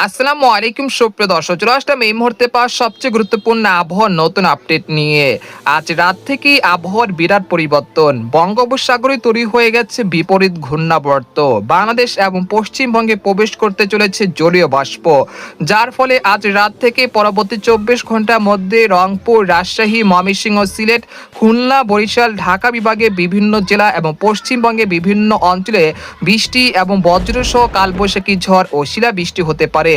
আসসালামু আলাইকুম সুপ্রিয় দর্শক, চলে আসলাম এই মুহূর্তে পাওয়া সবচেয়ে গুরুত্বপূর্ণ আবহাওয়ার নতুন আপডেট নিয়ে। আজ রাত থেকেই আবহাওয়ার বিরাট পরিবর্তন, বঙ্গোপসাগরে তৈরি হয়ে গেছে বিপরীত ঘূর্ণাবর্ত। বাংলাদেশ এবং পশ্চিমবঙ্গে প্রবেশ করতে চলেছে জলীয় বাষ্প, যার ফলে আজ রাত থেকে পরবর্তী 24 ঘন্টার মধ্যে রংপুর, রাজশাহী, ময়মনসিংহ, সিলেট, খুলনা, বরিশাল, ঢাকা বিভাগে বিভিন্ন জেলা এবং পশ্চিমবঙ্গে বিভিন্ন অঞ্চলে বৃষ্টি এবং বজ্রসহ কালবৈশাখী ঝড় ও শিলাবৃষ্টি হতে পারে।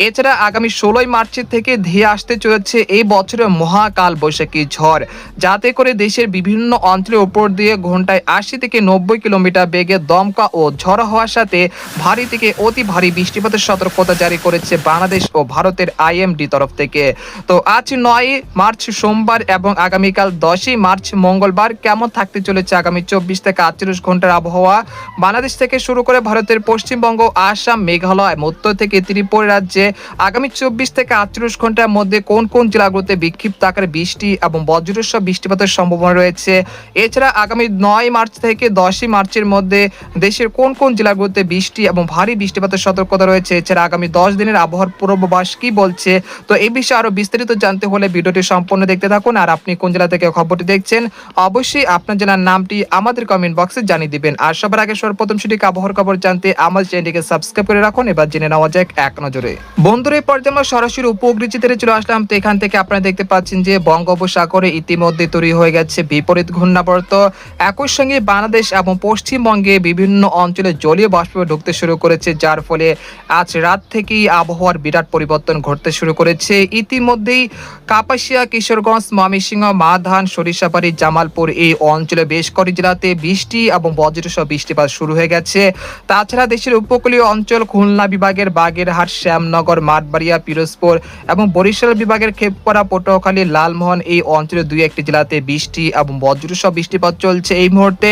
এছাড়া আগামী 16 মার্চ থেকে ধেয়ে আসতে চলেছে এই বছরের মহাকাল বৈশাখী ঝড়, যাতে করে দেশের বিভিন্ন অঞ্চলের উপর দিয়ে ঘন্টায় 80 থেকে 90 কিলোমিটার বেগে দমকা ও ঝড় হওয়ার সাথে ভারী থেকে অতি ভারী বৃষ্টিপাতের সতর্কতা জারি করেছে বাংলাদেশ ও ভারতের আইএমডি তরফ থেকে। তো আজ 9 মার্চ সোমবার এবং আগামীকাল 10 মার্চ মঙ্গলবার কেমন থাকতে চলেছে আগামী 24 থেকে 48 ঘন্টার আবহাওয়া বাংলাদেশ থেকে শুরু করে ভারতের পশ্চিমবঙ্গ, আসাম, মেঘালয়, উত্তর থেকে ত্রিপুরা রাজ্যে আগামী 24 থেকে 48 ঘন্টার মধ্যে কোন কোন জেলাগুলোতে বিক্ষিপ্ত আকারে বৃষ্টি এবং বজ্রসহ বৃষ্টিপাতের সম্ভাবনা রয়েছে। এছাড়া আগামী 9 মার্চ থেকে 10 মার্চের মধ্যে দেশের কোন কোন জেলাগুলোতে বৃষ্টি এবং ভারী বৃষ্টিপাতের সতর্কতা রয়েছে। এছাড়া আগামী 10 দিনের আবহাওয়ার পূর্বাভাস কি বলছে। তো এই বিষয়ে আরো বিস্তারিত জানতে হলে ভিডিওটি সম্পূর্ণ দেখতে থাকুন। আর আপনি কোন জেলা থেকে খবরটি দেখছেন অবশ্যই আপনার জেলার নামটি আমাদের কমেন্ট বক্সে জানিয়ে দিবেন। আর সবার আগে সর্বপ্রথম সঠিক আবহাওয়ার খবর জানতে আমাদের চ্যানেলটিকে সাবস্ক্রাইব করে রাখুন। এবার জেনে নেওয়া যাক এক নজরে। বন্ধুরা, এই পর্যায়ে আমরা সরাসরি উপগ্রহচিত্রে চলে আসলাম। তো এখান থেকে আপনারা দেখতে পাচ্ছেন যে বঙ্গোপসাগরে ইতিমধ্যে তৈরি হয়ে গেছে বিপরীত ঘূর্ণাবর্ত। একই সঙ্গে বাংলাদেশ এবং পশ্চিমবঙ্গে বিভিন্ন অঞ্চলে জলীয় বাষ্প ঢুকতে শুরু করেছে, যার ফলে আজ রাত থেকেই আবহাওয়ার বিরাট পরিবর্তন ঘটতে শুরু করেছে। ইতিমধ্যেই কাপাসিয়া, কিশোরগঞ্জ, ময়মনসিংহ, মাধান, সরিষাবাড়ি, জামালপুর এই অঞ্চলে বেশ কয়েকটি জেলাতে বৃষ্টি এবং বজ্রসহ বৃষ্টিপাত শুরু হয়ে গেছে। তাছাড়া দেশের উপকূলীয় অঞ্চল খুলনা বিভাগের বাগেরহাট, শ্যামনগর, মাঠবাড়িয়া, পিরোজপুর এবং বরিশাল বিভাগের খেপপাড়া, পটুয়াখালী, লালমোহন এই অঞ্চলের দুই একটি জেলাতে বৃষ্টি এবং বজ্রসহ বৃষ্টিপাত চলছে এই মুহূর্তে।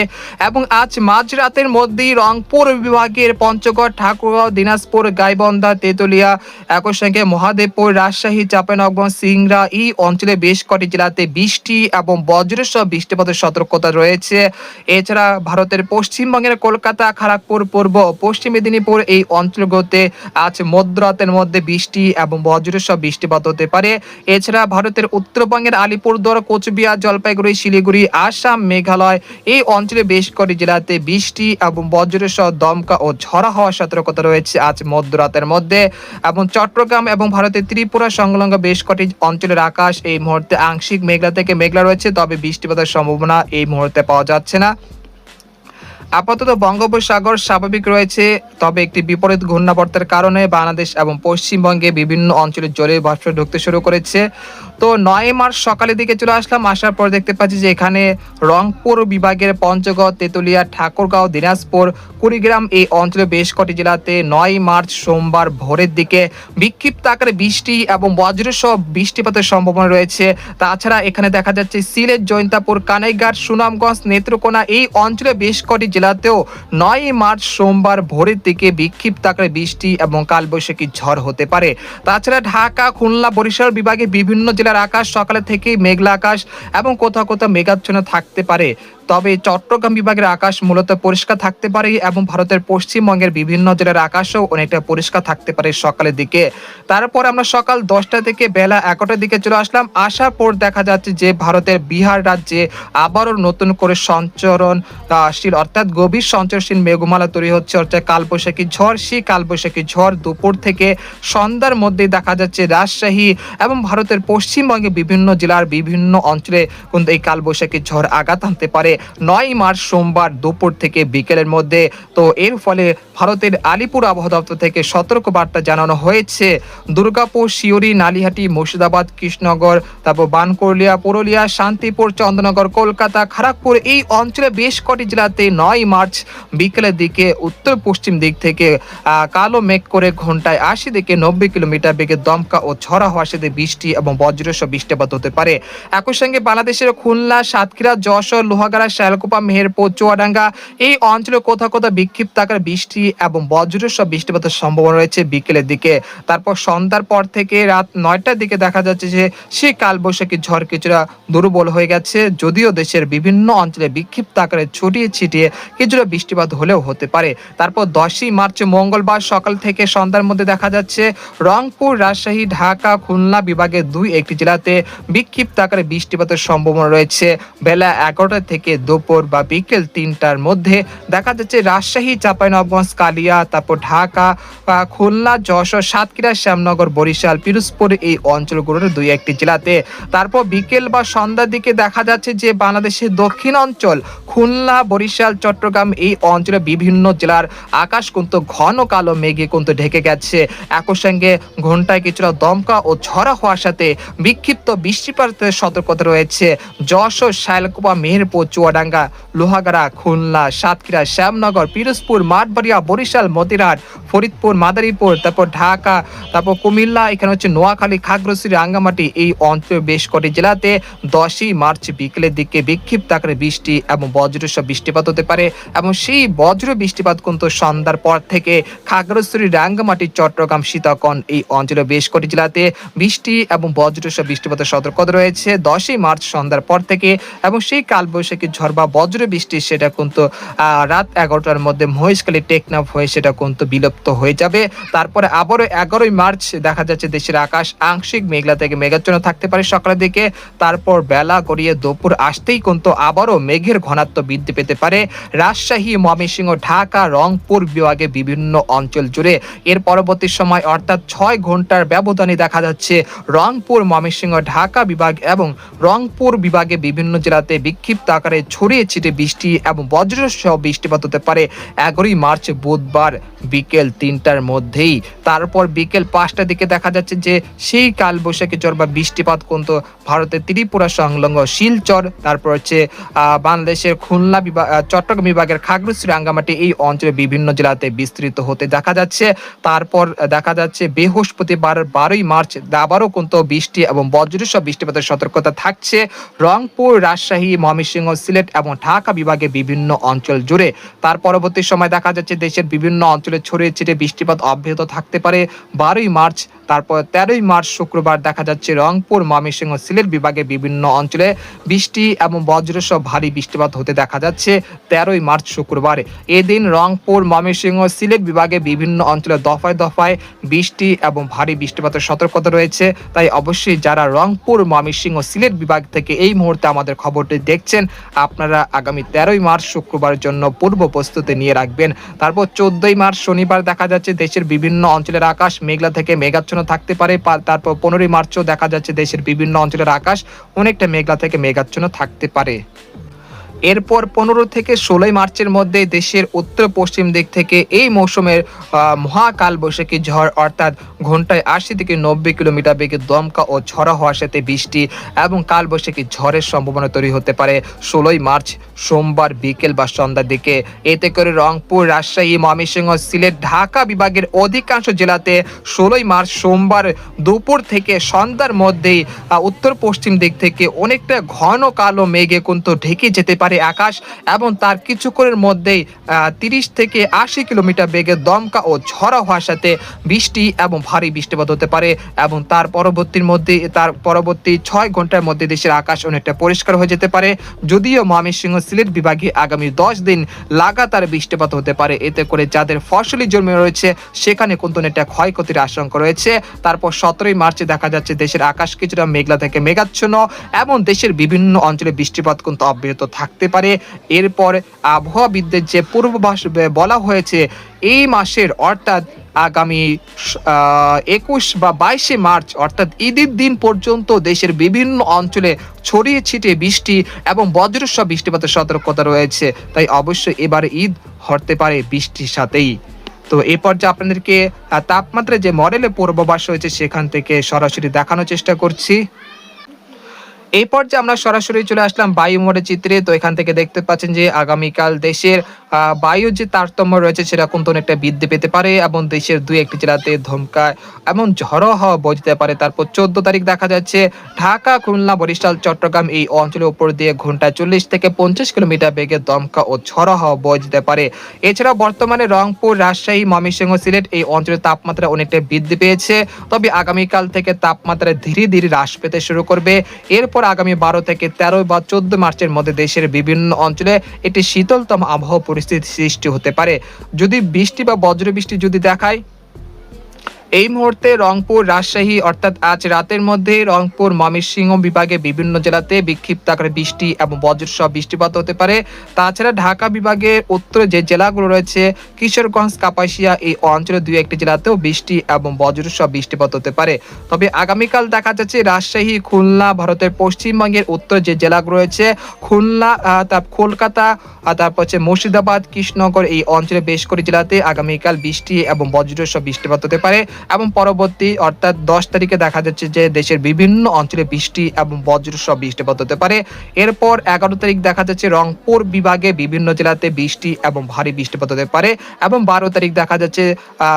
এবং আজ মাঝরাতের মধ্যেই রংপুর বিভাগের পঞ্চগড়, ঠাকুরগাঁও, দিনাজপুর, গাইবান্ধা, তেতুলিয়া, একই সঙ্গে মহাদেবপুর, রাজশাহী, চাঁপাইনবাবগঞ্জ, সিংড়া এই অঞ্চলে বেশ কয়েকটি জেলাতে বৃষ্টি এবং বজ্রসহ বৃষ্টিপাতের সতর্কতা রয়েছে। এছাড়া ভারতের পশ্চিমবঙ্গের কলকাতা, খড়গপুর, পূর্ব পশ্চিম মেদিনীপুর এই অঞ্চলগুলোতে আজ মধ্যরাতের মধ্যে বৃষ্টি এবং বজ্রসহ বৃষ্টিপাত হতে পারে। এছাড়া ভারতের উত্তরবঙ্গের আলিপুরদুয়ার, কোচবিহার, জলপাইগুড়ি, শিলিগুড়ি, আসাম, মেঘালয় এই অঞ্চলে বেশ কয়েকটি জেলাতে বৃষ্টি এবং বজ্রসহ দমকা ও ঝড় হওয়ার সতর্কতা রয়েছে আজ মধ্যরাতের মধ্যে। এবং চট্টগ্রাম এবং ভারতের ত্রিপুরা সংলগ্ন বেশ কয়েকটি অঞ্চলের আকাশ এই মুহূর্তে আংশিক মেঘলা থেকে মেঘলা রয়েছে, তবে বৃষ্টিপাতের সম্ভাবনা এই মুহূর্তে পাওয়া যাচ্ছে না। আপাতত বঙ্গোপসাগর স্বাভাবিক রয়েছে, তবে একটি বিপরীত ঘূর্ণাবর্তের কারণে বাংলাদেশ এবং পশ্চিমবঙ্গে বিভিন্ন অঞ্চলে জলীয় বাষ্প ঢুকতে শুরু করেছে। তো 9 মার্চ সকালের দিকে চলে আসলাম, আসার পর দেখতে পাচ্ছি যে এখানে রংপুর বিভাগের পঞ্চগড়, তেতুলিয়া, ঠাকুরগাঁও, দিনাজপুর, কুড়িগ্রাম এই অঞ্চলে বেশ কয়েকটি জেলাতে 9 মার্চ সোমবার ভোরের দিকে বিক্ষিপ্ত আকারে বৃষ্টি এবং বজ্রসহ বৃষ্টিপাতের সম্ভাবনা রয়েছে। তাছাড়া এখানে দেখা যাচ্ছে সিলেট, জৈন্তাপুর, কানাইঘাট, সুনামগঞ্জ, নেত্রকোনা এই অঞ্চলে বেশ কয়েকটি জেলাতেও 9 মার্চ সোমবার ভোরের দিকে বিক্ষিপ্ত আকারে বৃষ্টি এবং কালবৈশাখী ঝড় হতে পারে। তাছাড়া ঢাকা, খুলনা, বরিশাল বিভাগে বিভিন্ন জেলার আকাশ সকালে থেকেই মেঘলা আকাশ এবং কোথাও কোথাও মেঘাচ্ছন্ন থাকতে পারে। তবে চট্টগ্রাম বিভাগের আকাশ মূলত পরিষ্কার থাকতে পারে এবং ভারতের পশ্চিমবঙ্গের বিভিন্ন জেলার আকাশও অনেকটা পরিষ্কার থাকতে পারে সকালের দিকে। তারপর আমরা সকাল 10টা থেকে বেলা 11টার দিকে চলে আসলাম। আসার পর দেখা যাচ্ছে যে ভারতের বিহার রাজ্যে আবারও নতুন করে সঞ্চরণশীল অর্থাৎ গভীর সঞ্চরণশীল মেঘমালা তৈরি হচ্ছে, অর্থাৎ কালবৈশাখী ঝড়। সেই কালবৈশাখী ঝড় দুপুর থেকে সন্ধ্যার মধ্যে দেখা যাচ্ছে রাজশাহী এবং ভারতের পশ্চিমবঙ্গে বিভিন্ন জেলার বিভিন্ন অঞ্চলে কিন্তু এই কালবৈশাখী ঝড় আঘাত আনতে পারে 9 মার্চ সোমবার দুপুর থেকে বিকেলের মধ্যে। তো এর ফলে ভারতের আলিপুর আবহাওয়া দপ্তর থেকে সতর্ক বার্তা জানানো হয়েছে। দুর্গাপুর, শিউরি, নালিহাটি, মুর্শিদাবাদ, কৃষ্ণনগর, তারপর বানকুড়িয়া, পুরুলিয়া, শান্তিপুর, চন্দ্রনগর, কলকাতা, খড়গপুর এই অঞ্চলে বেশ কয়েকটি জেলাতে 9 মার্চ বিকেলের দিকে উত্তর পশ্চিম দিক থেকে কালো মেঘ করে ঘন্টায় 80 থেকে 90 কিলোমিটার বেগে দমকা ও ঝড়া হওয়ার সাথে বৃষ্টি এবং বজ্রসহ বৃষ্টিপাত হতে পারে। একই সঙ্গে বাংলাদেশের খুলনা, সাতক্ষীরা, যশোর, লোহাগাড়া, সাতক্ষীরা, শালকুপা, মেহেরপুর, চুয়াডাঙ্গা এই অঞ্চলে কোথাও কোথাও বিক্ষিপ্ত আকারে বৃষ্টি এবং বজ্রসহ বৃষ্টিপাতের সম্ভাবনা রয়েছে বিকেলের দিকে। তারপর সন্ধ্যার পর থেকে রাত 9টার দিকে দেখা যাচ্ছে যে সেই কালবৈশাখী ঝড় কিছুটা দুর্বল হয়ে গেছে, যদিও দেশের বিভিন্ন অঞ্চলে বিক্ষিপ্ত আকারে ছড়িয়ে ছিটিয়ে কিছুটা বৃষ্টিপাত হলেও হতে পারে। তারপর 10ই মার্চ মঙ্গলবার সকাল থেকে সন্ধ্যার মধ্যে দেখা যাচ্ছে রংপুর, রাজশাহী, ঢাকা, খুলনা বিভাগের একটি জেলাতে বিক্ষিপ্ত আকারে বৃষ্টিপাতের সম্ভাবনা রয়েছে বেলা 11টা থেকে দুপুর বা বিকেল 3টার মধ্যে। দেখা যাচ্ছে রাজশাহী, চাঁপাইনবাবগঞ্জ, কালিয়া, তারপর ঢাকা, খুলনা, যশোর, সাতক্ষীরা, শ্যামনগর, বরিশাল, পিরোজপুর এই অঞ্চলগুলোর একটি জেলাতে। তারপর বিকেল বা সন্ধ্যার দিকে দেখা যাচ্ছে যে বাংলাদেশের দক্ষিণ অঞ্চল খুলনা, বরিশাল, চট্টগ্রাম এই অঞ্চলে বিভিন্ন জেলার আকাশ কিন্তু ঘন কালো মেঘে কিন্তু ঢেকে গেছে। একই সঙ্গে ঘন্টায় কিছুটা দমকা ও ঝড়া হওয়ার সাথে বিক্ষিপ্ত বৃষ্টিপাতের সতর্কতা রয়েছে যশোর, শালকুপা, মেহেরপুর, চুয়াডাঙ্গা, লোহাগাড়া, খুলনা, সাতক্ষীরা, শ্যামনগর, পিরোজপুর, মাঠবাড়িয়া, বরিশাল, মতিরাট, ফরিদপুর, মাদারীপুর, তারপর ঢাকা, তারপর কুমিল্লা, এখানে হচ্ছে নোয়াখালী, খাগড়াছড়ি, রাঙ্গামাটি এই অঞ্চলের বেশ কটি জেলাতে 10ই মার্চ বিকেলের দিকে বিক্ষিপ্ত আকারে বৃষ্টি এবং বজ্রসহ বৃষ্টিপাত হতে পারে এবং সেই বজ্র বৃষ্টিপাত কিন্তু সন্ধ্যার পর থেকে খাগড়াছড়ি, রাঙ্গামাটি, চট্টগ্রাম, সীতাকুণ্ড এই অঞ্চলের বেশ কটি জেলাতে বৃষ্টি এবং বজ্রসহ বৃষ্টিপাতের সতর্কতা রয়েছে 10ই মার্চ সন্ধ্যার পর থেকে। এবং সেই কালবৈশাখী ঝড় বা বজ্র বৃষ্টি সেটা কিন্তু রাত 11টার মধ্যে মহেশখালী, টেকনাফ হয়ে সেটা কিন্তু বিলুপ্ত হয়ে যাবে। তারপরে আবারও 11ই মার্চ দেখা যাচ্ছে দেশের আকাশ আংশিক মেঘলা থেকে মেঘাচ্ছন্ন থাকতে পারে সকালের দিকে। তারপর বেলা গড়িয়ে দুপুর আসতেই কিন্তু আবারও মেঘের ঘনত্ব বৃদ্ধি পেতে পারে রাজশাহী, ময়মনসিংহ, ঢাকা, রংপুর বিভাগে বিভিন্ন অঞ্চল জুড়ে। এর পরবর্তী সময় অর্থাৎ 6 ঘন্টার ব্যবধানে দেখা যাচ্ছে রংপুর, ময়মনসিংহ, ঢাকা বিভাগ এবং রংপুর বিভাগে বিভিন্ন জেলাতে বিক্ষিপ্ত আকারে ছড়িয়ে ছিটিয়ে বৃষ্টি এবং বজ্রসহ বৃষ্টিপাত হতে পারে 11ই মার্চ বুধবার বিকেল 3টার মধ্যেই। তারপর বিকেল 5টার দিকে দেখা যাচ্ছে যে সেই কালবৈশাখী ঝড় বা বৃষ্টিপাত কিন্তু ভারতের ত্রিপুরা সংলগ্ন শিলচর, তারপর হচ্ছে বাংলাদেশের খুলনা বিভাগ, চট্টগ্রাম বিভাগের খাগড়াছড়ি, রাঙ্গামাটি এই অঞ্চলে বিভিন্ন জেলাতে বিস্তৃত হতে দেখা যাচ্ছে। তারপর দেখা যাচ্ছে বৃহস্পতিবার 12ই মার্চ আবারও কিন্তু বৃষ্টি এবং বজ্রসহ বৃষ্টিপাতের সতর্কতা থাকছে রংপুর, রাজশাহী, ময়মনসিংহ, সিলেট এবং ঢাকা বিভাগে বিভিন্ন অঞ্চল জুড়ে। তার পরবর্তী সময় দেখা যাচ্ছে দেশের বিভিন্ন অঞ্চলে ছড়িয়ে ছিটিয়ে বৃষ্টিপাত অব্যাহত থাকতে পারে 12ই মার্চ। তারপর 13ই মার্চ শুক্রবার দেখা যাচ্ছে রংপুর, ময়মনসিংহ, সিলেট বিভাগে বিভিন্ন অঞ্চলে বৃষ্টি এবং বজ্রসহ ভারী বৃষ্টিপাত হতে দেখা যাচ্ছে 13ই মার্চ শুক্রবার। এদিন রংপুর, ময়মনসিংহ, সিলেট বিভাগে বিভিন্ন অঞ্চলে দফায় দফায় বৃষ্টি এবং ভারী বৃষ্টিপাতের সতর্কতা রয়েছে। তাই অবশ্যই যারা রংপুর, ময়মনসিংহ, সিলেট বিভাগ থেকে এই মুহূর্তে আমাদের খবরটি দেখছেন, আপনারা আগামী 13ই মার্চ শুক্রবারের জন্য পূর্ব প্রস্তুতি নিয়ে রাখবেন। তারপর 14ই মার্চ শনিবার দেখা যাচ্ছে দেশের বিভিন্ন অঞ্চলের আকাশ মেঘলা থেকে মেঘাচ্ছন্ন থাকতে পারে। তারপর 15ই মার্চও দেখা যাচ্ছে দেশের বিভিন্ন অঞ্চলের আকাশ অনেকটা মেঘলা থেকে মেঘাচ্ছন্ন থাকতে পারে। এরপর 15 থেকে 16 মার্চের মধ্যে দেশের উত্তর পশ্চিম দিক থেকে এই মৌসুমের মহাকালবৈশাখী ঝড় অর্থাৎ ঘন্টায় 80 থেকে 90 কিলোমিটার বেগে দমকা ও ঝড়া হওয়ার সাথে বৃষ্টি এবং কালবৈশাখী ঝড়ের সম্ভাবনা তৈরি হতে পারে 16ই মার্চ সোমবার বিকেল বা সন্ধ্যার দিকে। এতে করে রংপুর, রাজশাহী, ময়মনসিংহ, সিলেট, ঢাকা বিভাগের অধিকাংশ জেলাতে 16ই মার্চ সোমবার দুপুর থেকে সন্ধ্যার মধ্যেই উত্তর পশ্চিম দিক থেকে অনেকটা ঘন কালো মেঘে কিন্তু ঢেকে যেতে পারে আকাশ এবং তার কিছুক্ষণের মধ্যেই 30 থেকে 80 কিলোমিটার বেগে দমকা ও ঝড়া হওয়ার সাথে বৃষ্টি এবং ভারী বৃষ্টিপাত হতে পারে এবং তার পরবর্তী 6 ঘন্টার মধ্যে দেশের আকাশ অনেকটা পরিষ্কার হয়ে যেতে পারে। যদিও ময়মনসিংহ, সিলেট বিভাগে আগামী 10 দিন লাগাতার বৃষ্টিপাত হতে পারে। এতে করে যাদের ফসলি জমি রয়েছে সেখানে কিন্তু অনেকটা ক্ষয়ক্ষতির আশঙ্কা রয়েছে। তারপর 17ই মার্চে দেখা যাচ্ছে দেশের আকাশ কিছুটা মেঘলা থেকে মেঘাচ্ছন্ন এবং দেশের বিভিন্ন অঞ্চলে বৃষ্টিপাত কিন্তু অব্যাহত থাকতে পারে। এরপর আবহাওয়াবিদদের যে পূর্বাভাস বলা হয়েছে এই মাসের অর্থাৎ আগামী 21 বা 22 মার্চ অর্থাৎ ঈদের দিন পর্যন্ত দেশের বিভিন্ন অঞ্চলে ছড়িয়ে ছিটিয়ে বৃষ্টি এবং বজ্রসহ বৃষ্টিপাতের সতর্কতা রয়েছে। তাই অবশ্যই এবারে ঈদ হতে পারে বৃষ্টির সাথেই। তো এই পর্যায়ে আপনাদেরকে তাপমাত্রা যে মডেলে পূর্বাভাস হয়েছে সেখান থেকে সরাসরি দেখানোর চেষ্টা করছি। এই পর্যায়ে আমরা সরাসরি চলে আসলাম বায়ু মোড়ের চিত্রে। তো এখান থেকে দেখতে পাচ্ছেন যে আগামীকাল দেশের বায়ু যে তারতম্য রয়েছে সেটা কিন্তু অনেকটা বৃদ্ধি পেতে পারে এবং দেশের ২-১টি জেলাতে ধমকা এবং ঝড়ো হাওয়া বয়ে যেতে পারে। তারপর ১৪ তারিখ দেখা যাচ্ছে ঢাকা, খুলনা, বরিশাল, চট্টগ্রাম এই অঞ্চলের উপর দিয়ে ঘন্টায় ৪০ থেকে ৫০ কিলোমিটার বেগে দমকা ও ঝড়ো হাওয়া বয়ে যেতে পারে। এছাড়াও বর্তমানে রংপুর, রাজশাহী, ময়মনসিংহ, সিলেট এই অঞ্চলের তাপমাত্রা অনেকটা বৃদ্ধি পেয়েছে। তবে আগামীকাল থেকে তাপমাত্রা ধীরে ধীরে হ্রাস পেতে শুরু করবে। এরপর আগামী ১২ থেকে ১৩ বা ১৪ মার্চের মধ্যে দেশের বিভিন্ন অঞ্চলে একটি শীতলতম আবহাওয়া পরিস্থিতি সৃষ্টি হতে পারে। যদি বৃষ্টি বা বজ্রবৃষ্টি যদি দেখায়, এই মুহূর্তে রংপুর, রাজশাহী অর্থাৎ আজ রাতের মধ্যে রংপুর, ময়মনসিংহ বিভাগে বিভিন্ন জেলাতে বিক্ষিপ্ত আকারে বৃষ্টি এবং বজ্রসহ বৃষ্টিপাত হতে পারে। তাছাড়া ঢাকা বিভাগের উত্তরে যে জেলাগুলো রয়েছে কিশোরগঞ্জ, কাপাসিয়া এই অঞ্চলের ২-১টি জেলাতেও বৃষ্টি এবং বজ্রসহ বৃষ্টিপাত হতে পারে। তবে আগামীকাল দেখা যাচ্ছে রাজশাহী, খুলনা, ভারতের পশ্চিমবঙ্গের উত্তর যে জেলাগুলো রয়েছে খুলনা, কলকাতা, তারপর হচ্ছে মুর্শিদাবাদ, কৃষ্ণনগর এই অঞ্চলে বেশ করে জেলাতে আগামীকাল বৃষ্টি এবং বজ্রসহ বৃষ্টিপাত হতে পারে। এবং পরবর্তী অর্থাৎ ১০ তারিখে দেখা যাচ্ছে যে দেশের বিভিন্ন অঞ্চলে বৃষ্টি এবং বজ্রসহ বৃষ্টিপাত হতে পারে। এরপর ১১ তারিখ দেখা যাচ্ছে রংপুর বিভাগে বিভিন্ন জেলাতে বৃষ্টি এবং ভারী বৃষ্টিপাত হতে পারে। এবং ১২ তারিখ দেখা যাচ্ছে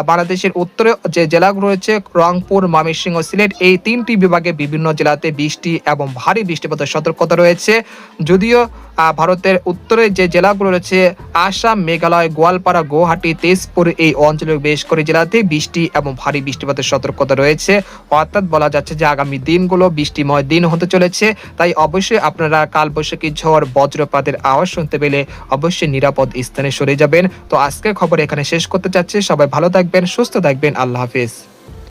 বাংলাদেশের উত্তরে যে জেলাগুলো রয়েছে রংপুর, ময়মনসিংহ, সিলেট এই ৩টি বিভাগে বিভিন্ন জেলাতে বৃষ্টি এবং ভারী বৃষ্টিপাতের সতর্কতা রয়েছে। যদিও ভারতের উত্তরে যে জেলাগুলো রয়েছে আসাম, মেঘালয়, গোয়ালপাড়া, গুয়াহাটি, তেজপুর এই অঞ্চলের বেশ করে জেলাতে বৃষ্টি এবং ভারী বৃষ্টিপাতের সতর্কতা রয়েছে। অর্থাৎ বলা যাচ্ছে যে আগামী দিনগুলো বৃষ্টিময় দিন হতে চলেছে। তাই অবশ্যই আপনারা কালবৈশাখী ঝড়, বজ্রপাতের আওয়াজ শুনতে পেলে অবশ্যই নিরাপদ স্থানে সরে যাবেন। তো আজকের খবর এখানে শেষ করতে চাচ্ছি। সবাই ভালো থাকবেন, সুস্থ থাকবেন। আল্লাহ হাফেজ।